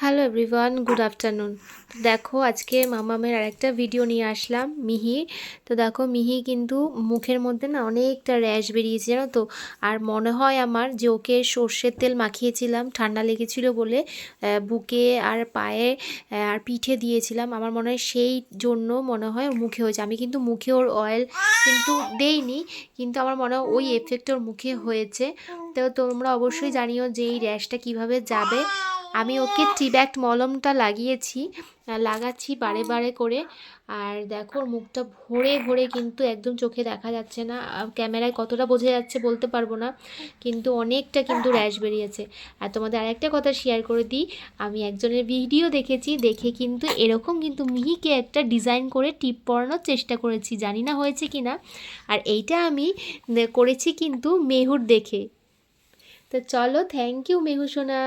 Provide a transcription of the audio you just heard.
Hello everyone, good afternoon. তো দেখো আজকে মামামের আরেকটা ভিডিও নিয়ে আসলাম মিহি। তো দেখো মিহি কিন্তু মুখের মধ্যে না অনেকটা র্যাশ বেরিয়েছে জানো তো। আর মনে হয় আমার যে ওকে সর্ষের তেল মাখিয়েছিলাম, ঠান্ডা লেগেছিল বলে বুকে আর পায়ে আর পিঠে দিয়েছিলাম। আমার মনে হয় সেই জন্য মনে হয় ওর মুখে হয়েছে। আমি কিন্তু মুখে ওর অয়েল কিন্তু দেইনি, কিন্তু আমার মনে হয় ওই এফেক্ট ওর মুখে হয়েছে। তো তোমরা অবশ্যই জানিও যে এই র্যাশটা কীভাবে যাবে। আমি ওকে টিব্যাক্ট মলমটা লাগাচ্ছি বারে বারে করে। আর দেখো ওর মুখটা ভরে ভরে কিন্তু একদম চোখে দেখা যাচ্ছে না, ক্যামেরায় কতটা বোঝা যাচ্ছে বলতে পারবো না, কিন্তু অনেকটা কিন্তু র্যাশ বেরিয়েছে। আর তোমাদের আরেকটা কথা শেয়ার করে দিই, আমি একজনের ভিডিও দেখেছি, দেখে কিন্তু এরকম কিন্তু মিহিকে একটা ডিজাইন করে টিপ পরানোর চেষ্টা করেছি, জানি না হয়েছে কি না। আর এইটা আমি করেছি কিন্তু মেহুর দেখে। তো চলো, থ্যাংক ইউ মেহু সোনা।